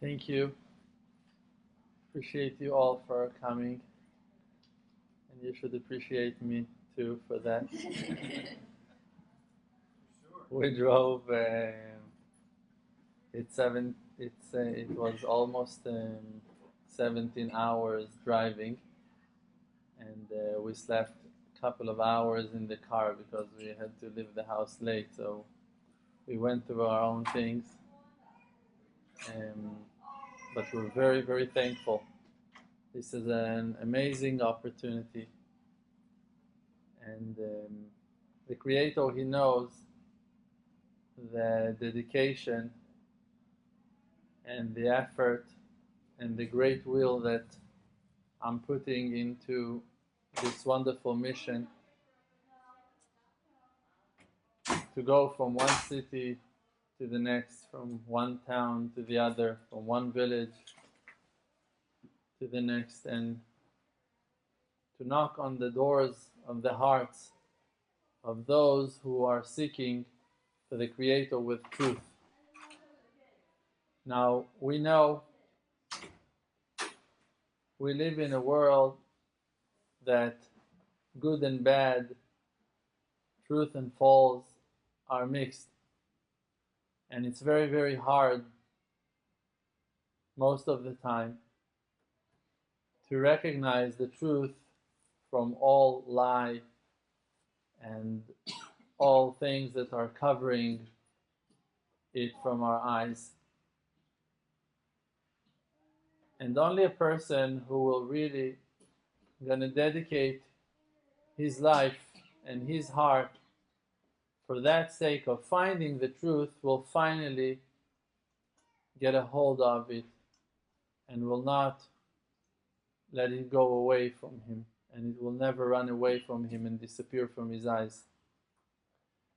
Thank you. Appreciate you all for coming, and you should appreciate me too for that. We drove. It was almost 17 hours driving, and we slept a couple of hours in the car because we had to leave the house late. So we went through our own things, but we're very, very thankful. This is an amazing opportunity, and the Creator, He knows the dedication and the effort and the great will that I'm putting into this wonderful mission to go from one city to the next, from one town to the other, from one village to the next, and to knock on the doors of the hearts of those who are seeking for the Creator with truth. Now, we know we live in a world that good and bad, truth and false are mixed. And it's very, very hard most of the time to recognize the truth from all lie and all things that are covering it from our eyes. And only a person who will really gonna dedicate his life and his heart for that sake of finding the truth will finally get a hold of it and will not let it go away from him, and it will never run away from him and disappear from his eyes.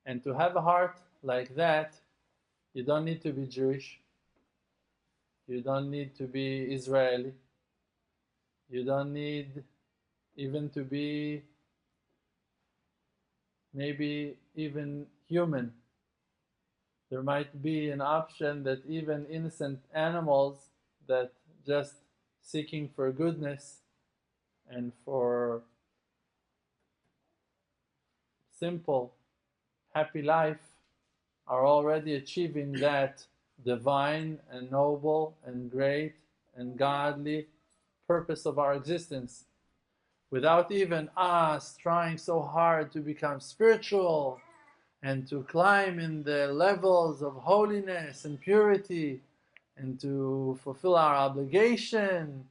And to have a heart like that, you don't need to be Jewish, you don't need to be Israeli, you don't need even to be maybe even human. There might be an option that even innocent animals that just seeking for goodness and for simple, happy life are already achieving that divine and noble and great and godly purpose of our existence, without even us trying so hard to become spiritual and to climb in the levels of holiness and purity and to fulfill our obligation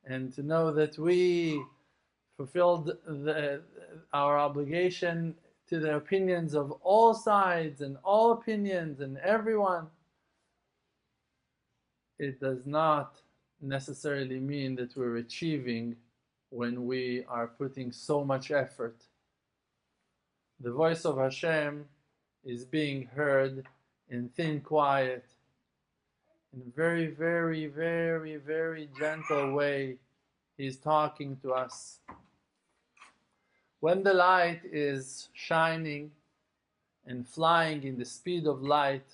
and to know that we fulfilled our obligation to the opinions of all sides and all opinions and everyone. It does not necessarily mean that we're achieving when we are putting so much effort. The voice of Hashem is being heard in thin quiet, in a very, very, very, very gentle way. He's talking to us. When the light is shining and flying in the speed of light,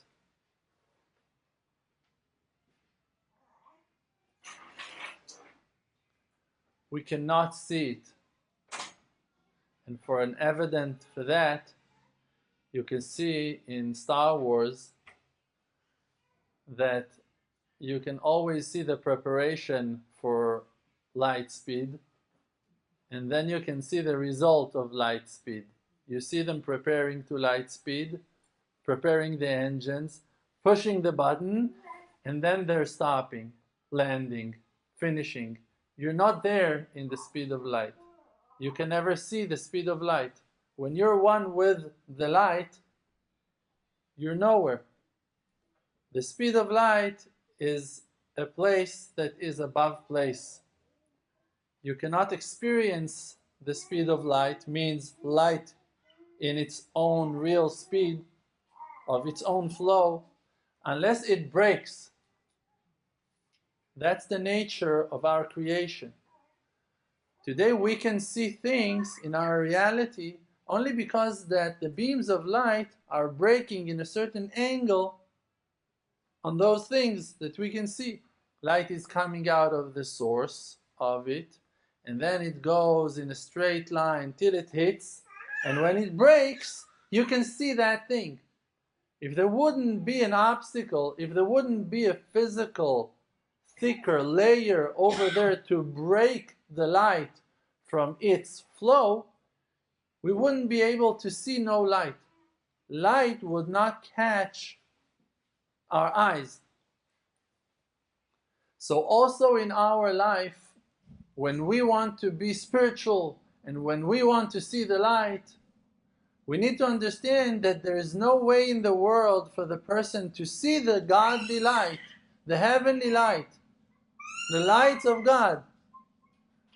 we cannot see it. And for an evidence for that, you can see in Star Wars that you can always see the preparation for light speed, and then you can see the result of light speed. You see them preparing to light speed, preparing the engines, pushing the button, and then they're stopping, landing, finishing. You're not there in the speed of light. You can never see the speed of light. When you're one with the light, you're nowhere. The speed of light is a place that is above place. You cannot experience the speed of light, means light in its own real speed, of its own flow, unless it breaks. That's the nature of our creation. Today we can see things in our reality only because that the beams of light are breaking in a certain angle on those things that we can see. Light is coming out of the source of it, and then it goes in a straight line till it hits, and when it breaks, you can see that thing. If there wouldn't be an obstacle, if there wouldn't be a physical, thicker layer over there to break the light from its flow, we wouldn't be able to see no light. Light would not catch our eyes. So also in our life, when we want to be spiritual and when we want to see the light, we need to understand that there is no way in the world for the person to see the godly light, the heavenly light, the light of God,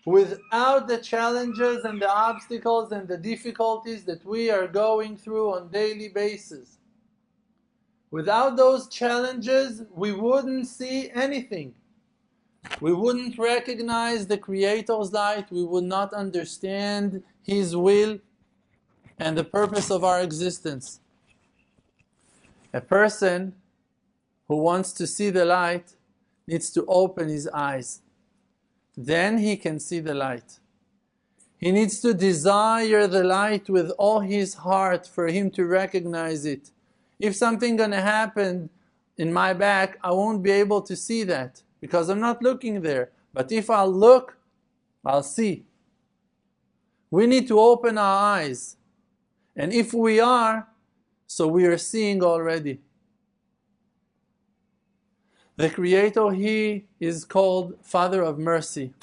without the challenges and the obstacles and the difficulties that we are going through on a daily basis. Without those challenges, we wouldn't see anything. We wouldn't recognize the Creator's light. We would not understand His will and the purpose of our existence. A person who wants to see the light needs to open his eyes. Then he can see the light. He needs to desire the light with all his heart for him to recognize it. If something gonna happen in my back, I won't be able to see that because I'm not looking there. But if I'll look, I'll see. We need to open our eyes. And if we are, so we are seeing already. The Creator, He is called Father of Mercy.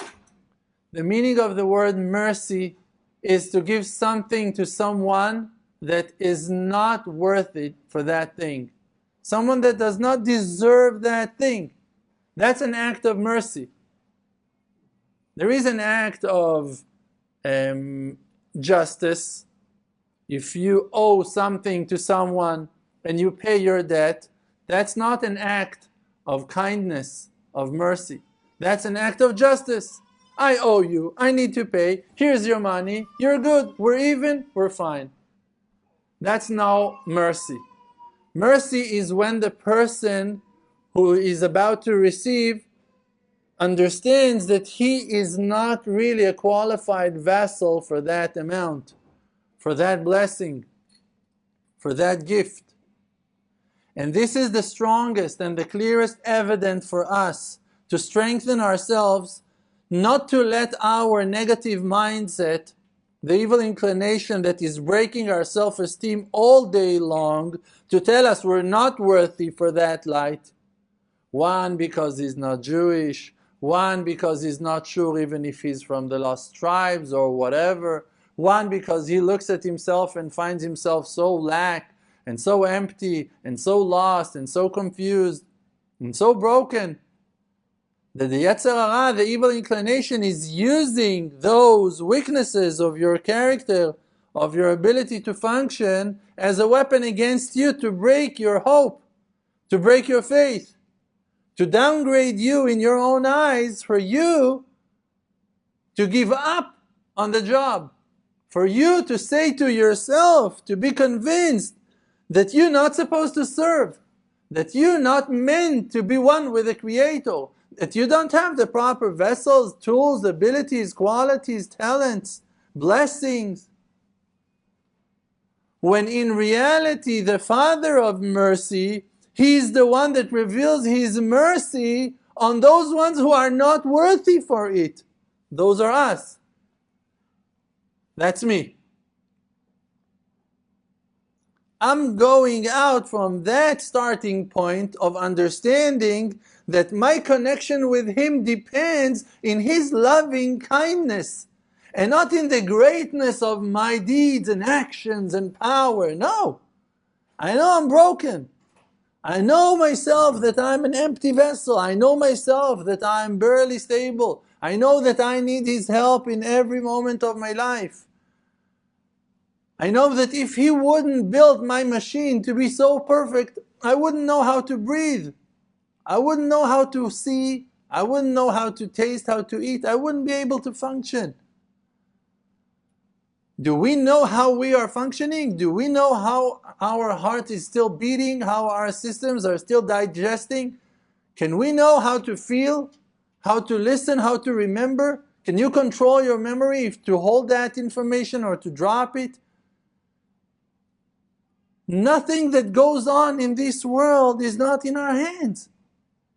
The meaning of the word mercy is to give something to someone that is not worth it for that thing. Someone that does not deserve that thing. That's an act of mercy. There is an act of justice. If you owe something to someone and you pay your debt, that's not an act of kindness, of mercy. That's an act of justice. I owe you, I need to pay, here's your money, you're good, we're even, we're fine. That's now mercy. Mercy is when the person who is about to receive understands that he is not really a qualified vessel for that amount, for that blessing, for that gift. And this is the strongest and the clearest evidence for us to strengthen ourselves, not to let our negative mindset, the evil inclination that is breaking our self-esteem all day long, to tell us we're not worthy for that light. One, because he's not Jewish. One, because he's not sure even if he's from the lost tribes or whatever. One, because he looks at himself and finds himself so lack and so empty and so lost and so confused and so broken that the Yetzer Hara, the evil inclination, is using those weaknesses of your character, of your ability to function, as a weapon against you to break your hope, to break your faith, to downgrade you in your own eyes, for you to give up on the job, for you to say to yourself, to be convinced that you're not supposed to serve, that you're not meant to be one with the Creator, that you don't have the proper vessels, tools, abilities, qualities, talents, blessings. When in reality, the Father of mercy, He's the one that reveals His mercy on those ones who are not worthy for it. Those are us. That's me. I'm going out from that starting point of understanding that my connection with Him depends in His loving kindness and not in the greatness of my deeds and actions and power. No. I know I'm broken. I know myself that I'm an empty vessel. I know myself that I'm barely stable. I know that I need His help in every moment of my life. I know that if He wouldn't build my machine to be so perfect, I wouldn't know how to breathe. I wouldn't know how to see. I wouldn't know how to taste, how to eat. I wouldn't be able to function. Do we know how we are functioning? Do we know how our heart is still beating, how our systems are still digesting? Can we know how to feel, how to listen, how to remember? Can you control your memory if to hold that information or to drop it? Nothing that goes on in this world is not in our hands.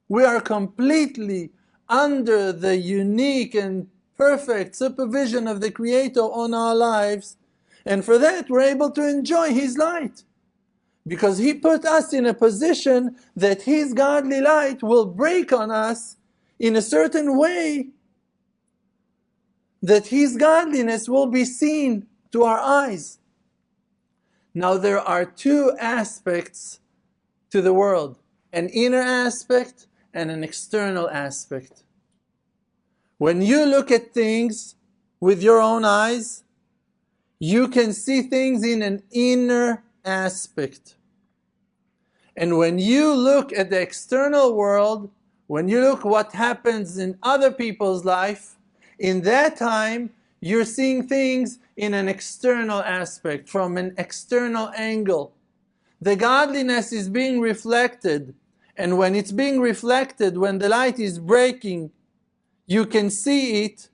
We are completely under the unique and perfect supervision of the Creator on our lives. And for that, we're able to enjoy His light. Because He put us in a position that His godly light will break on us in a certain way that His godliness will be seen to our eyes. Now there are two aspects to the world, an inner aspect and an external aspect. When you look at things with your own eyes, you can see things in an inner aspect. And when you look at the external world, when you look what happens in other people's life, in that time, you're seeing things in an external aspect, from an external angle. The godliness is being reflected, and when it's being reflected, when the light is breaking, you can see it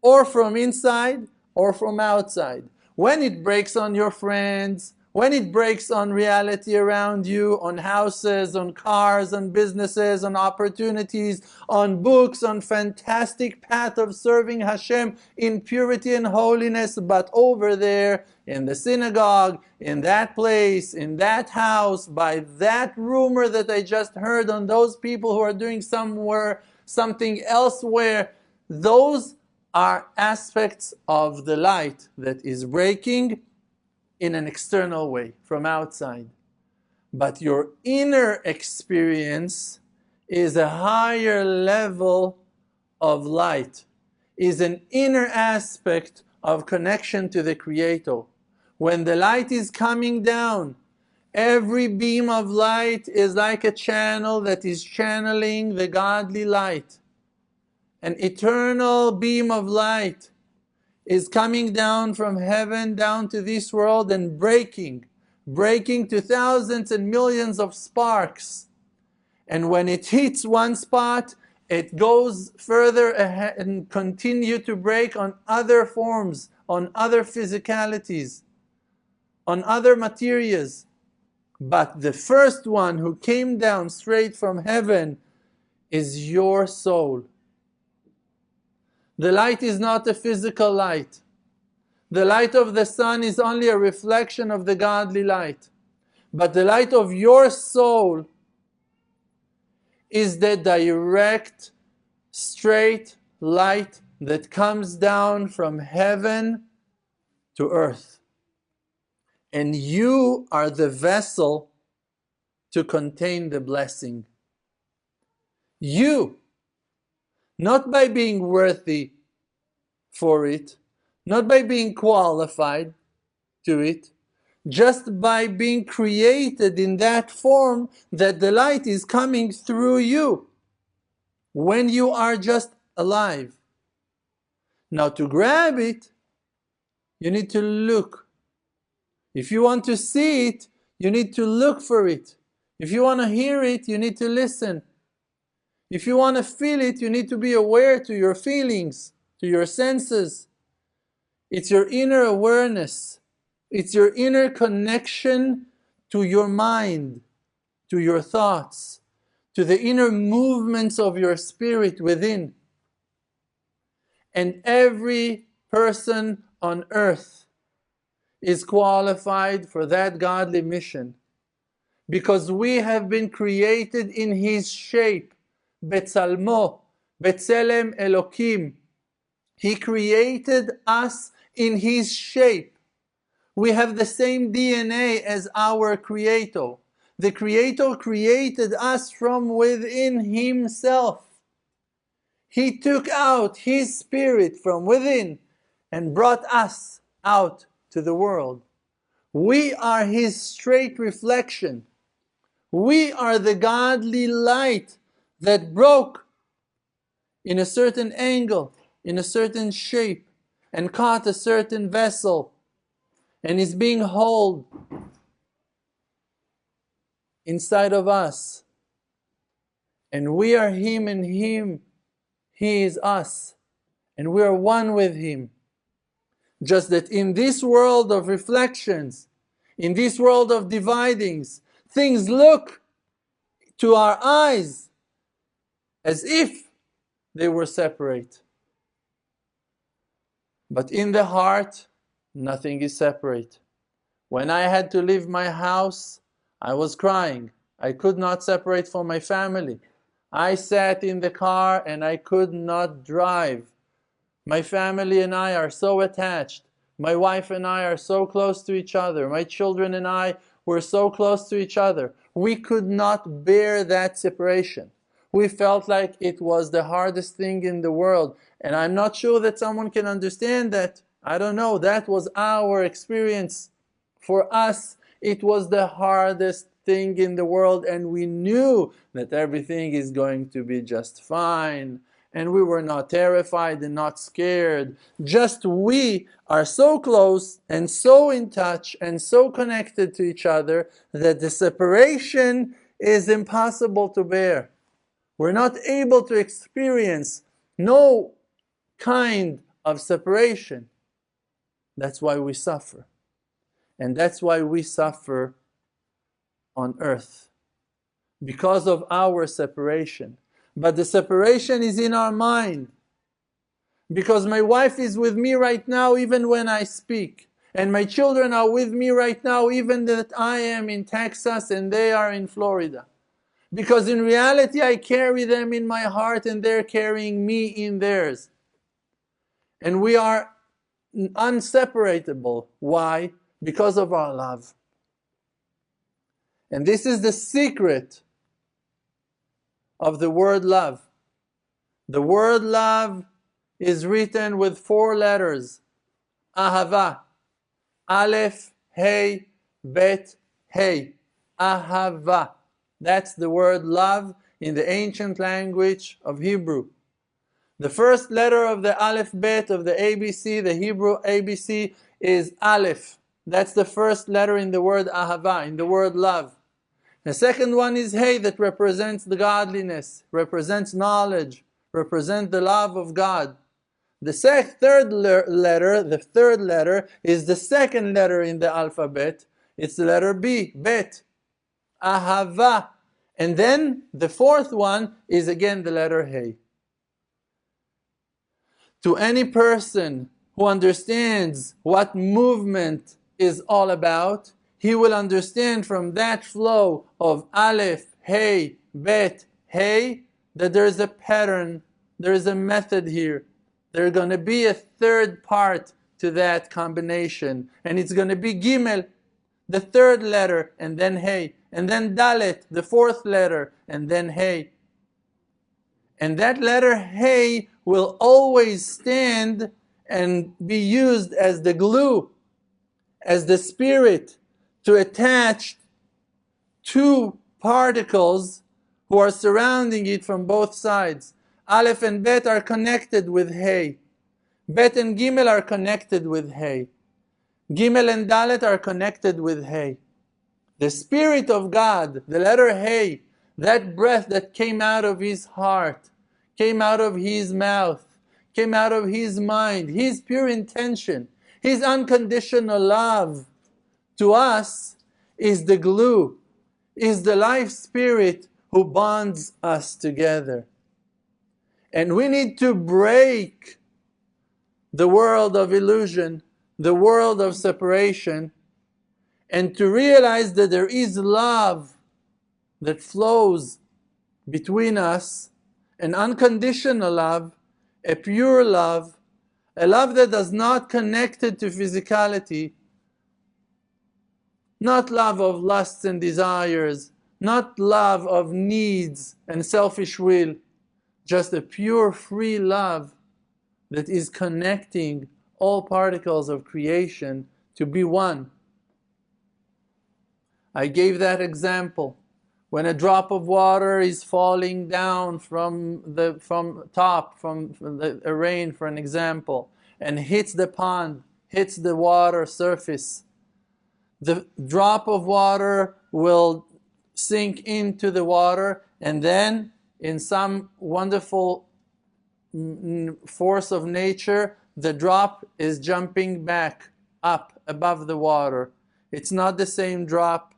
or from inside or from outside. When it breaks on your friends, when it breaks on reality around you, on houses, on cars, on businesses, on opportunities, on books, on fantastic path of serving Hashem in purity and holiness, but over there in the synagogue, in that place, in that house, by that rumor that I just heard on those people who are doing something elsewhere, those are aspects of the light that is breaking in an external way, from outside. But your inner experience is a higher level of light, is an inner aspect of connection to the Creator. When the light is coming down, every beam of light is like a channel that is channeling the godly light. An eternal beam of light is coming down from heaven down to this world and breaking to thousands and millions of sparks. And when it hits one spot, it goes further ahead and continue to break on other forms, on other physicalities, on other materials. But the first one who came down straight from heaven is your soul. The light is not a physical light. The light of the sun is only a reflection of the godly light. But the light of your soul is the direct, straight light that comes down from heaven to earth. And you are the vessel to contain the blessing. You, not by being worthy for it, not by being qualified to it, just by being created in that form that the light is coming through you when you are just alive. Now to grab it, you need to look. If you want to see it, you need to look for it. If you want to hear it, you need to listen. If you want to feel it, you need to be aware to your feelings, to your senses. It's your inner awareness. It's your inner connection to your mind, to your thoughts, to the inner movements of your spirit within. And every person on earth is qualified for that godly mission, because we have been created in His shape, Betzalmo, Betzelem Elokim. He created us in His shape. We have the same DNA as our Creator. The Creator created us from within Himself. He took out His Spirit from within and brought us out to the world. We are His straight reflection. We are the godly light that broke in a certain angle, in a certain shape, and caught a certain vessel, and is being held inside of us. And we are Him and Him, He is us. And we are one with Him. Just that in this world of reflections, in this world of dividings, things look to our eyes as if they were separate. But in the heart, nothing is separate. When I had to leave my house, I was crying. I could not separate from my family. I sat in the car and I could not drive. My family and I are so attached. My wife and I are so close to each other. My children and I were so close to each other. We could not bear that separation. We felt like it was the hardest thing in the world. And I'm not sure that someone can understand that. I don't know. That was our experience. For us, it was the hardest thing in the world, and we knew that everything is going to be just fine. And we were not terrified and not scared. Just we are so close and so in touch and so connected to each other that the separation is impossible to bear. We're not able to experience no kind of separation. That's why we suffer. And that's why we suffer on earth, because of our separation. But the separation is in our mind. Because my wife is with me right now even when I speak. And my children are with me right now even that I am in Texas and they are in Florida. Because in reality I carry them in my heart and they're carrying me in theirs. And we are unseparable. Why? Because of our love. And this is the secret of the word love. The word love is written with 4 letters. Ahava. Aleph, Hey, Bet, Hey. Ahava. That's the word love in the ancient language of Hebrew. The first letter of the alphabet of the ABC, the Hebrew ABC, is Aleph. That's the first letter in the word Ahava, in the word love. The second one is Hey, that represents the godliness, represents knowledge, represents the love of God. The third letter is the second letter in the alphabet. It's the letter B, Bet, Ahava. And then the fourth one is again the letter Hey. To any person who understands what movement is all about, he will understand from that flow of Aleph, Hey, Bet, Hey, that there is a pattern, there is a method here. There's going to be a third part to that combination, and it's going to be Gimel, the third letter, and then Hey, and then Dalet, the fourth letter, and then Hey. And that letter Hey will always stand and be used as the glue, as the spirit to attach 2 particles who are surrounding it from both sides. Aleph and Bet are connected with Hey. Bet and Gimel are connected with Hey. Gimel and Dalet are connected with Hey. The Spirit of God, the letter Hey, that breath that came out of His heart, came out of His mouth, came out of His mind, His pure intention, His unconditional love to us is the glue, is the life spirit who bonds us together. And we need to break the world of illusion, the world of separation, and to realize that there is love that flows between us, an unconditional love, a pure love, a love that is not connected to physicality, not love of lusts and desires, not love of needs and selfish will, just a pure free love that is connecting all particles of creation to be one. I gave that example. When a drop of water is falling down from a rain, for an example, and hits the pond, hits the water surface, the drop of water will sink into the water and then in some wonderful force of nature, the drop is jumping back up above the water. It's not the same drop,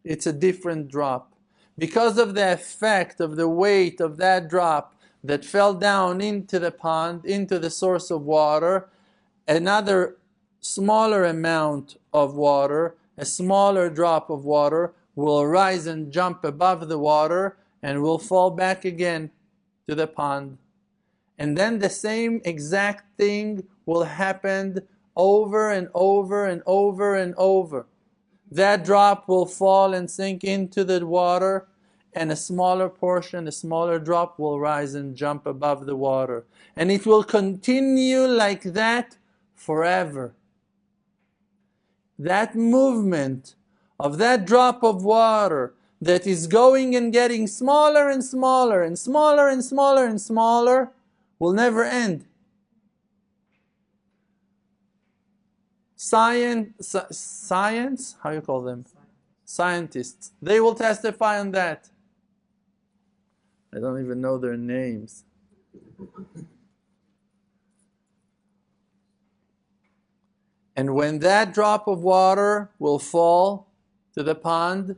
it's a different drop. Because of the effect of the weight of that drop that fell down into the pond, into the source of water, another smaller amount of water, a smaller drop of water, will rise and jump above the water and will fall back again to the pond. And then the same exact thing will happen over and over and over and over. That drop will fall and sink into the water, and a smaller portion, a smaller drop will rise and jump above the water. And it will continue like that forever. That movement of that drop of water that is going and getting smaller and smaller and smaller and smaller and smaller will never end. Science, how you call them? Scientists. They will testify on that. I don't even know their names. And when that drop of water will fall to the pond,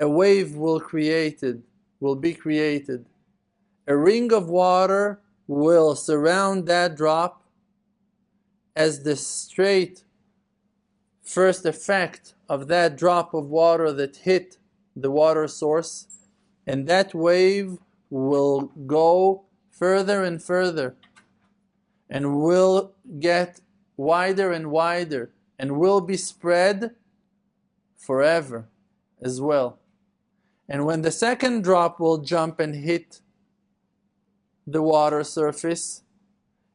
a wave will be created. A ring of water will surround that drop as the straight first effect of that drop of water that hit the water source, and that wave will go further and further and will get wider and wider and will be spread forever as well. And when the second drop will jump and hit the water surface,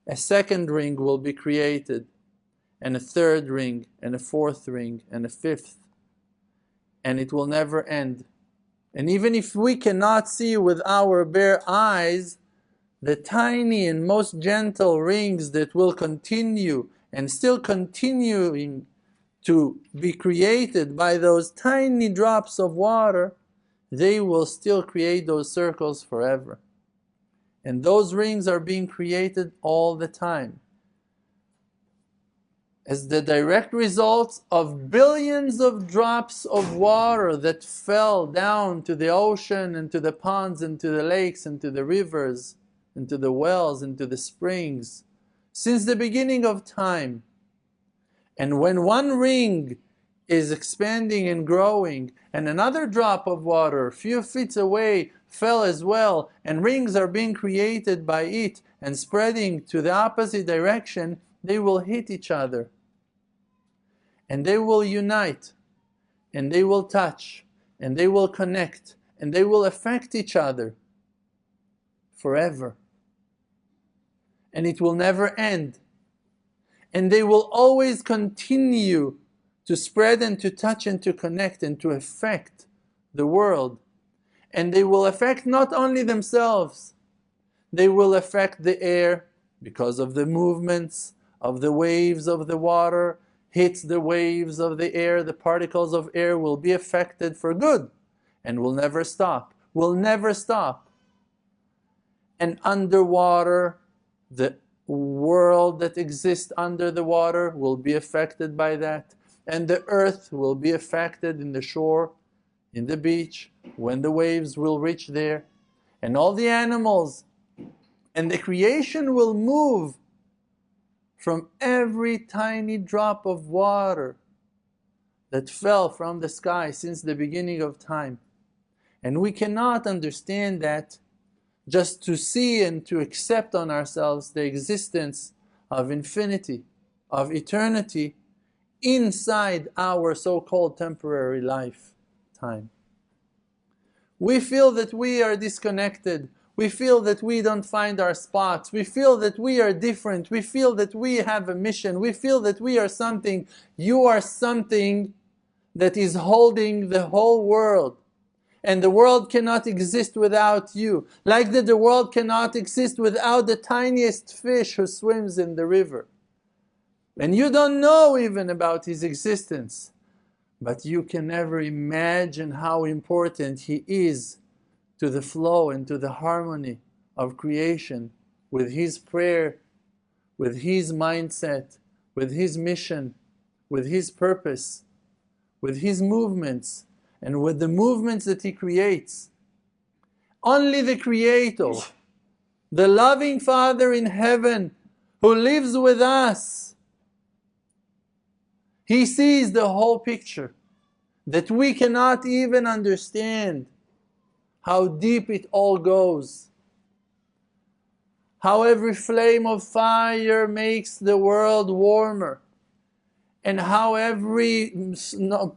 a second ring will be created, and a third ring, and a fourth ring, and a fifth, and it will never end. And even if we cannot see with our bare eyes, the tiny and most gentle rings that will continue and still continuing to be created by those tiny drops of water, they will still create those circles forever. And those rings are being created all the time as the direct results of billions of drops of water that fell down to the ocean and to the ponds and to the lakes and to the rivers and to the wells and to the springs since the beginning of time. And when one ring is expanding and growing and another drop of water a few feet away fell as well, and rings are being created by it and spreading to the opposite direction, they will hit each other. And they will unite, and they will touch, and they will connect, and they will affect each other forever. And it will never end. And they will always continue to spread and to touch and to connect and to affect the world. And they will affect not only themselves, they will affect the air because of the movements of the waves of the water hits the waves of the air. The particles of air will be affected for good and will never stop, will never stop. And underwater, the world that exists under the water will be affected by that. And the earth will be affected in the shore, in the beach, when the waves will reach there. And all the animals and the creation will move from every tiny drop of water that fell from the sky since the beginning of time. And we cannot understand that just to see and to accept on ourselves the existence of infinity, of eternity, inside our so-called temporary lifetime. We feel that we are disconnected. We feel that we don't find our spots. We feel that we are different. We feel that we have a mission. We feel that we are something. You are something that is holding the whole world. And the world cannot exist without you. Like that the world cannot exist without the tiniest fish who swims in the river. And you don't know even about his existence. But you can never imagine how important he is to the flow and to the harmony of creation with His prayer, with His mindset, with His mission, with His purpose, with His movements, and with the movements that He creates. Only the Creator, the loving Father in heaven, who lives with us, He sees the whole picture that we cannot even understand how deep it all goes. How every flame of fire makes the world warmer, and how every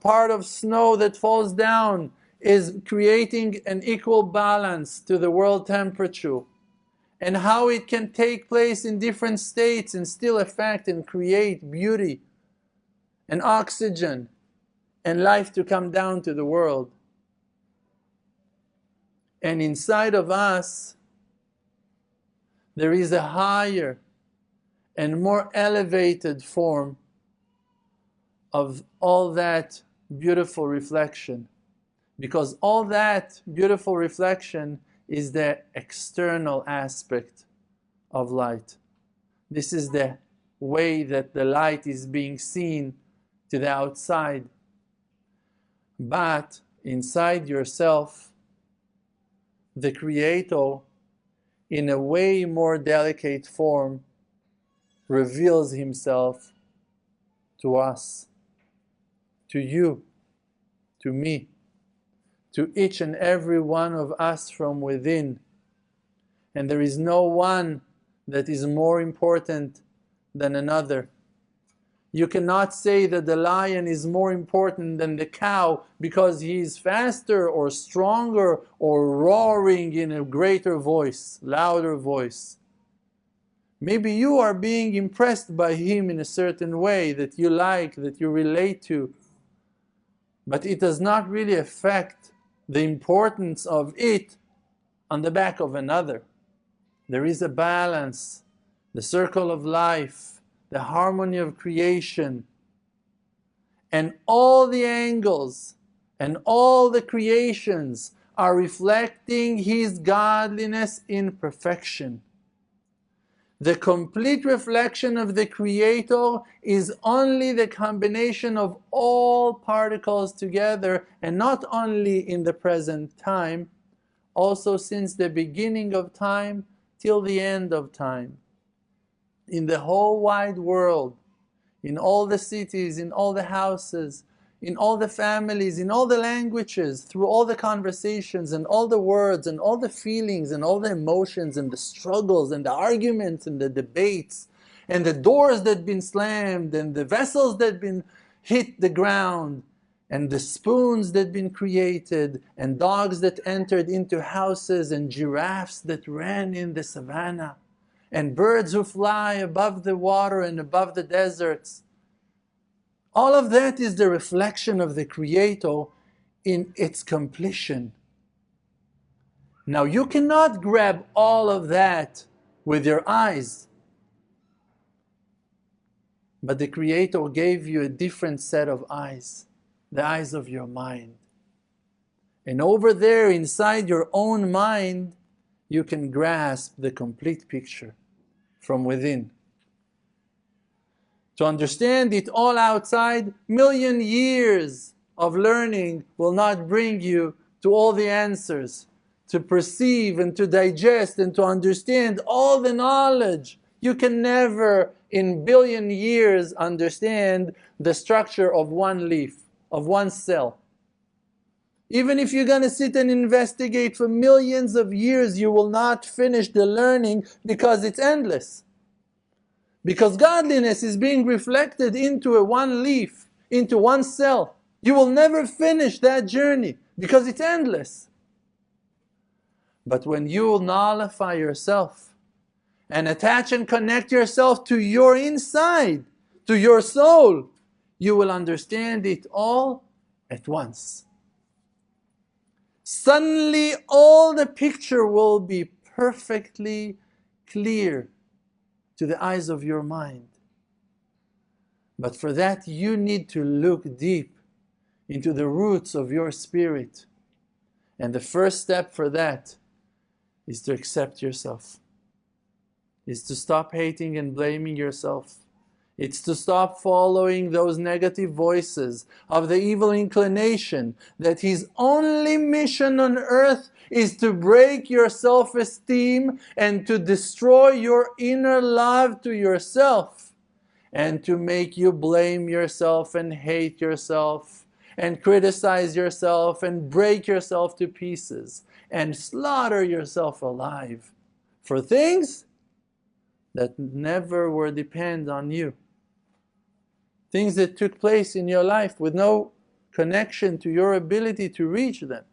part of snow that falls down is creating an equal balance to the world temperature, and how it can take place in different states and still affect and create beauty and oxygen and life to come down to the world. And inside of us, there is a higher and more elevated form of all that beautiful reflection. Because all that beautiful reflection is the external aspect of light. This is the way that the light is being seen to the outside. But inside yourself, the Creator, in a way more delicate form, reveals Himself to us, to you, to me, to each and every one of us from within. And there is no one that is more important than another. You cannot say that the lion is more important than the cow because he is faster or stronger or roaring in a greater voice, louder voice. Maybe you are being impressed by him in a certain way that you like, that you relate to, but it does not really affect the importance of it on the back of another. There is a balance, the circle of life, the harmony of creation, and all the angles and all the creations are reflecting His godliness in perfection. The complete reflection of the Creator is only the combination of all particles together, and not only in the present time, also since the beginning of time till the end of time. In the whole wide world, in all the cities, in all the houses, in all the families, in all the languages, through all the conversations and all the words and all the feelings and all the emotions and the struggles and the arguments and the debates and the doors that have been slammed and the vessels that have been hit the ground and the spoons that have been created and dogs that entered into houses and giraffes that ran in the savannah and birds who fly above the water and above the deserts. All of that is the reflection of the Creator in its completion. Now you cannot grab all of that with your eyes, but the Creator gave you a different set of eyes, the eyes of your mind. And over there inside your own mind, you can grasp the complete picture from within. To understand it all outside, million years of learning will not bring you to all the answers. To perceive and to digest and to understand all the knowledge. You can never in billion years understand the structure of one leaf, of one cell. Even if you're going to sit and investigate for millions of years, you will not finish the learning because it's endless. Because godliness is being reflected into a one leaf, into one cell. You will never finish that journey because it's endless. But when you nullify yourself and attach and connect yourself to your inside, to your soul, you will understand it all at once. Suddenly all the picture will be perfectly clear to the eyes of your mind. But for that you need to look deep into the roots of your spirit And the first step for that is to accept yourself. Is to stop hating and blaming yourself. It's to stop following those negative voices of the evil inclination that his only mission on earth is to break your self-esteem and to destroy your inner love to yourself, and to make you blame yourself and hate yourself and criticize yourself and break yourself to pieces and slaughter yourself alive for things that never were depend on you. Things that took place in your life with no connection to your ability to reach them.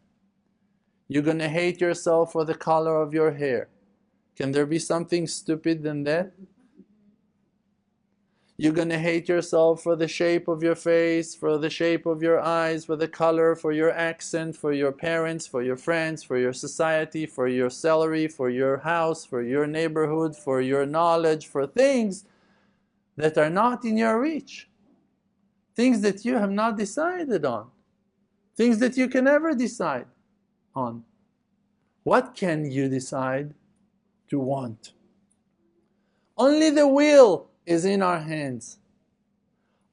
You're going to hate yourself for the color of your hair. Can there be something stupid than that? You're going to hate yourself for the shape of your face, for the shape of your eyes, for the color, for your accent, for your parents, for your friends, for your society, for your salary, for your house, for your neighborhood, for your knowledge, for things that are not in your reach. Things that you have not decided on. Things that you can never decide on. What can you decide to want? Only the will is in our hands.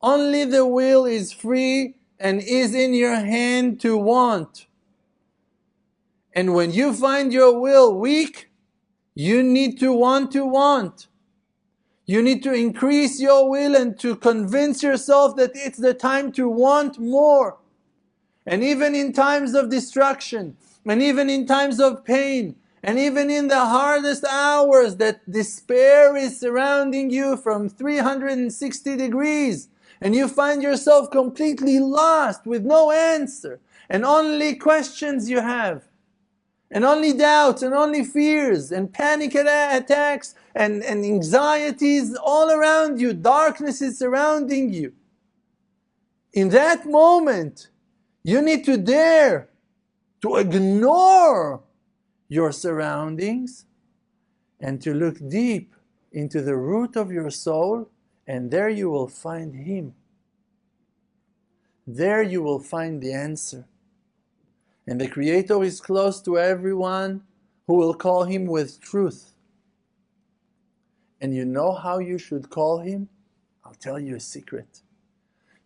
Only the will is free and is in your hand to want. And when you find your will weak, you need to want to want. You need to increase your will and to convince yourself that it's the time to want more. And even in times of destruction, and even in times of pain, and even in the hardest hours that despair is surrounding you from 360 degrees, and you find yourself completely lost with no answer, and only questions you have, and only doubts, and only fears, and panic attacks, and anxieties all around you, darkness is surrounding you. In that moment, you need to dare to ignore your surroundings and to look deep into the root of your soul, and there you will find Him. There you will find the answer. And the Creator is close to everyone who will call Him with truth. And you know how you should call Him? I'll tell you a secret.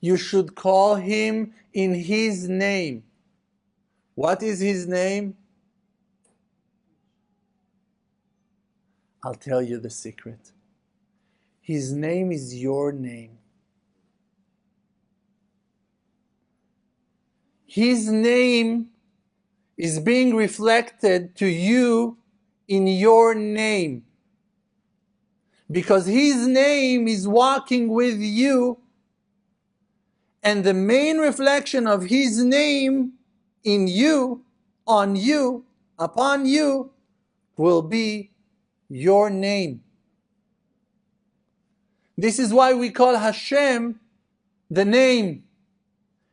You should call Him in His name. What is His name? I'll tell you the secret. His name is your name. His name is being reflected to you in your name. Because His name is walking with you, and the main reflection of His name in you, on you, upon you, will be your name. This is why we call Hashem the name.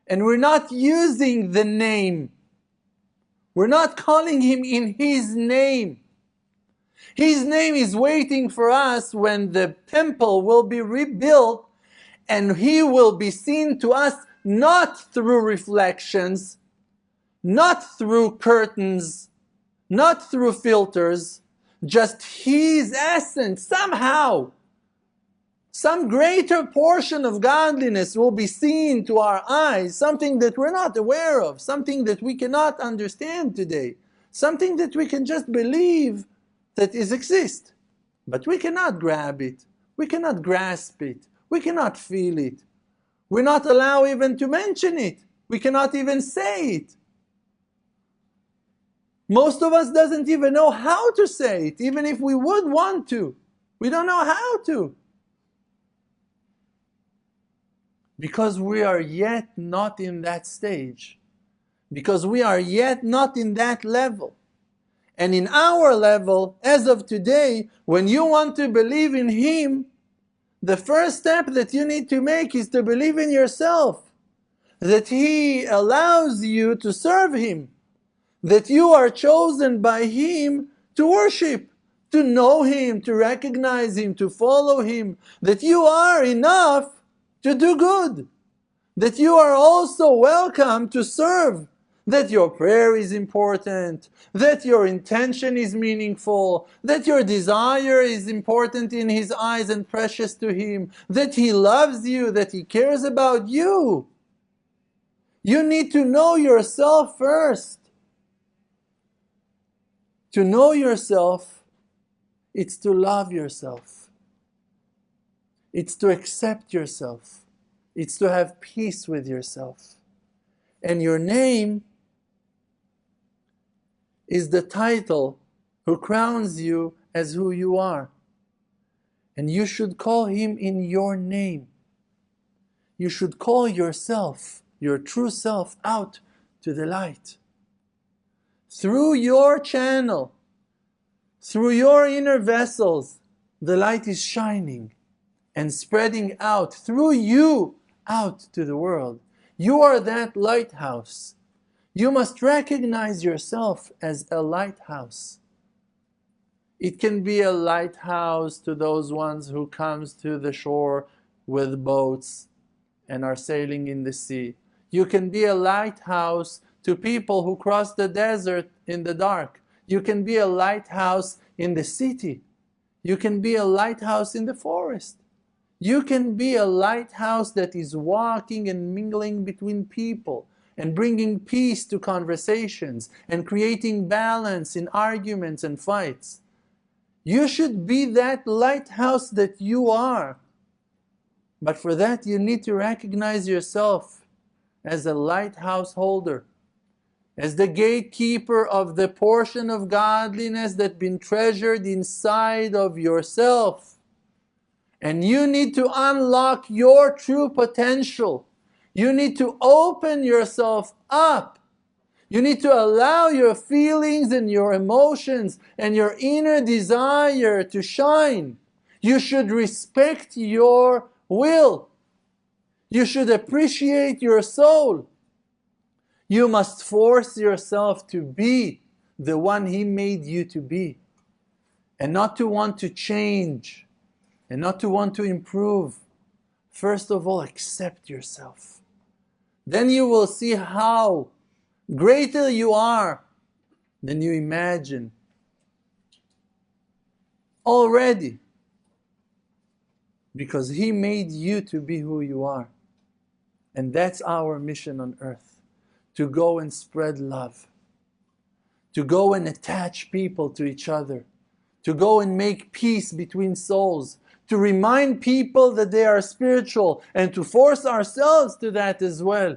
And we're not using the name. We're not calling Him in His name. His name is waiting for us when the temple will be rebuilt, and He will be seen to us not through reflections, not through curtains, not through filters, just His essence. Somehow, some greater portion of godliness will be seen to our eyes, something that we're not aware of, something that we cannot understand today, something that we can just believe that exists. But we cannot grab it, we cannot grasp it, we cannot feel it. We're not allowed even to mention it. We cannot even say it. Most of us doesn't even know how to say it, even if we would want to. We don't know how to. Because we are yet not in that stage. Because we are yet not in that level. And in our level, as of today, when you want to believe in Him, the first step that you need to make is to believe in yourself. That He allows you to serve Him. That you are chosen by Him to worship, to know Him, to recognize Him, to follow Him. That you are enough to do good. That you are also welcome to serve. that your prayer is important, that your intention is meaningful, that your desire is important in His eyes and precious to Him, that He loves you, that He cares about you. You need to know yourself first. To know yourself, it's to love yourself. It's to accept yourself. It's to have peace with yourself. And your name is the title who crowns you as who you are. And you should call Him in your name. You should call yourself, your true self, out to the light. Through your channel, through your inner vessels, the light is shining and spreading out through you out to the world. You are that lighthouse. You must recognize yourself as a lighthouse. It can be a lighthouse to those ones who comes to the shore with boats and are sailing in the sea. You can be a lighthouse to people who cross the desert in the dark. You can be a lighthouse in the city. You can be a lighthouse in the forest. You can be a lighthouse that is walking and mingling between people and bringing peace to conversations and creating balance in arguments and fights. You should be that lighthouse that you are. But for that you need to recognize yourself as a lighthouse holder, as the gatekeeper of the portion of godliness that's been treasured inside of yourself. And you need to unlock your true potential. You need to open yourself up. You need to allow your feelings and your emotions and your inner desire to shine. You should respect your will. You should appreciate your soul. You must force yourself to be the one He made you to be, and not to want to change, and not to want to improve. First of all, accept yourself. Then you will see how greater you are than you imagine already, because He made you to be who you are. And that's our mission on earth, to go and spread love, to go and attach people to each other, to go and make peace between souls, to remind people that they are spiritual, and to force ourselves to that as well.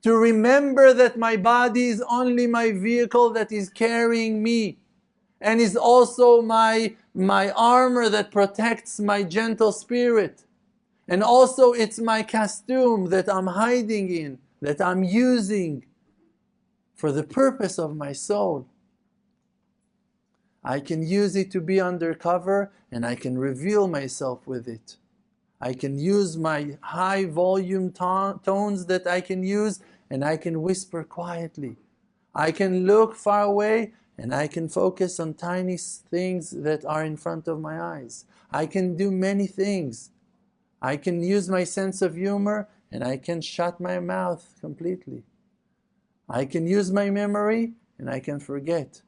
To remember that my body is only my vehicle that is carrying me, and is also my armor that protects my gentle spirit. And also it's my costume that I'm hiding in, that I'm using for the purpose of my soul. I can use it to be undercover, and I can reveal myself with it. I can use my high volume tones that I can use, and I can whisper quietly. I can look far away, and I can focus on tiny things that are in front of my eyes. I can do many things. I can use my sense of humor, and I can shut my mouth completely. I can use my memory, and I can forget.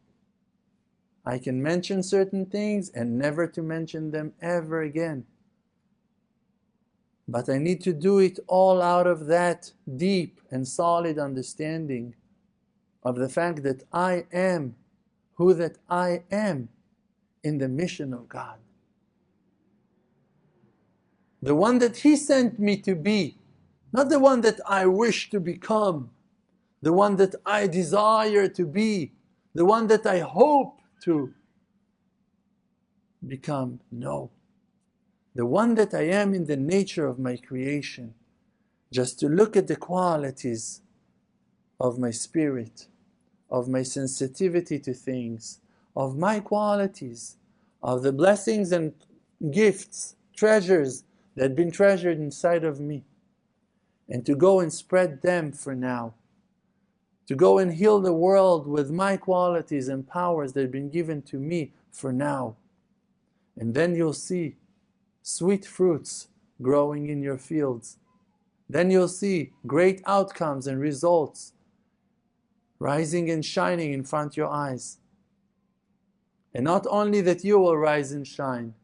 I can mention certain things and never to mention them ever again. But I need to do it all out of that deep and solid understanding of the fact that I am who that I am in the mission of God. The one that He sent me to be, not the one that I wish to become, the one that I desire to be, the one that I hope to become. No. The one that I am in the nature of my creation. Just to look at the qualities of my spirit, of my sensitivity to things, of my qualities, of the blessings and gifts, treasures that have been treasured inside of me, and to go and spread them for now. To go and heal the world with my qualities and powers that have been given to me for now. And then you'll see sweet fruits growing in your fields. Then you'll see great outcomes and results rising and shining in front of your eyes. And not only that you will rise and shine,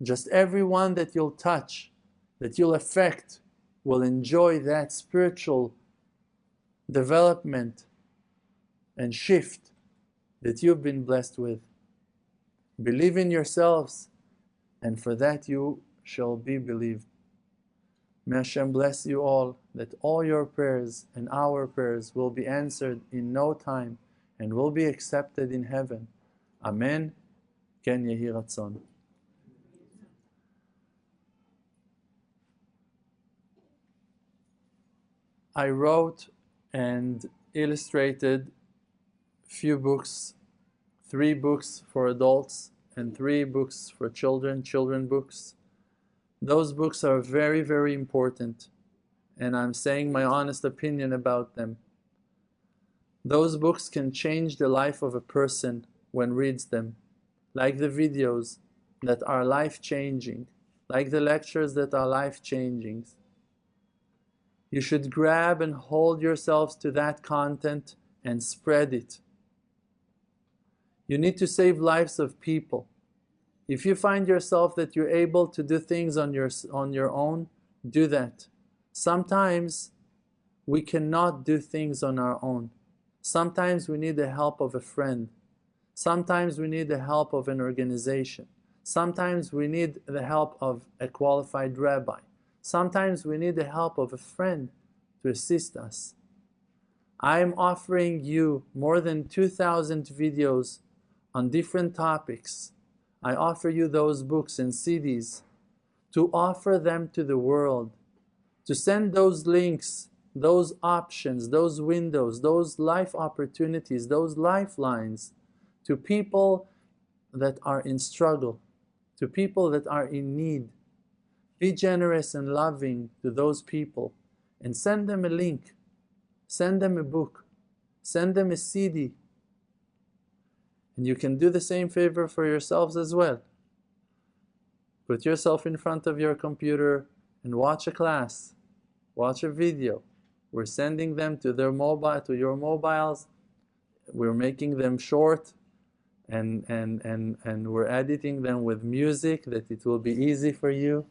just everyone that you'll touch, that you'll affect, will enjoy that spiritual development and shift that you've been blessed with. Believe in yourselves, and for that you shall be believed. May Hashem bless you all, that all your prayers and our prayers will be answered in no time and will be accepted in heaven. Amen. Ken Yehi Ratzon. I wrote and illustrated few books, 3 books for adults and 3 books for children books. Those books are very, very important, and I'm saying my honest opinion about them. Those books can change the life of a person when reads them, like the videos that are life-changing, like the lectures that are life-changing. You should grab and hold yourselves to that content and spread it. You need to save lives of people. If you find yourself that you're able to do things on your own, do that. Sometimes we cannot do things on our own. Sometimes we need the help of a friend. Sometimes we need the help of an organization. Sometimes we need the help of a qualified rabbi. Sometimes we need the help of a friend to assist us. I am offering you more than 2,000 videos on different topics. I offer you those books and CDs to offer them to the world, to send those links, those options, those windows, those life opportunities, those lifelines to people that are in struggle, to people that are in need. Be generous and loving to those people and send them a link, send them a book, send them a CD. And you can do the same favor for yourselves as well. Put yourself in front of your computer and watch a class, watch a video. We're sending them to your mobiles. We're making them short and we're editing them with music that it will be easy for you,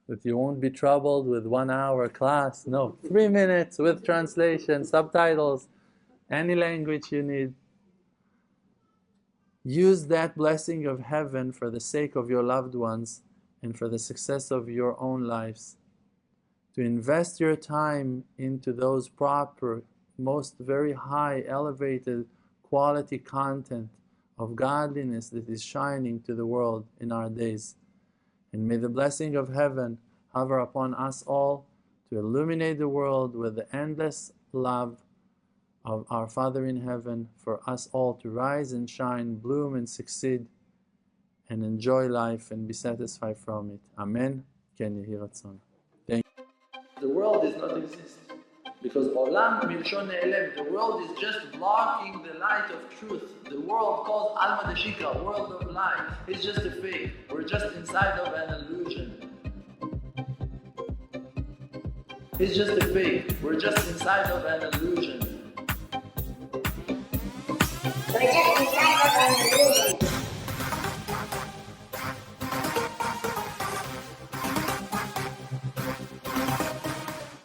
that you won't be troubled with 1 hour class. No, 3 minutes with translation, subtitles, any language you need. Use that blessing of heaven for the sake of your loved ones and for the success of your own lives. To invest your time into those proper, most very high, elevated quality content of godliness that is shining to the world in our days. And may the blessing of heaven hover upon us all to illuminate the world with the endless love of our Father in heaven, for us all to rise and shine, bloom and succeed, and enjoy life and be satisfied from it. Amen. Ken Yehi Ratzon. Thank you. The world does not exist, because Olam Milshon Ne'elem, the world is just blocking the light of truth. The world called Alma Deshika, world of light, is just a fake. We're just inside of an illusion. It's just a fake. We're just inside of an illusion. We're just inside of an illusion.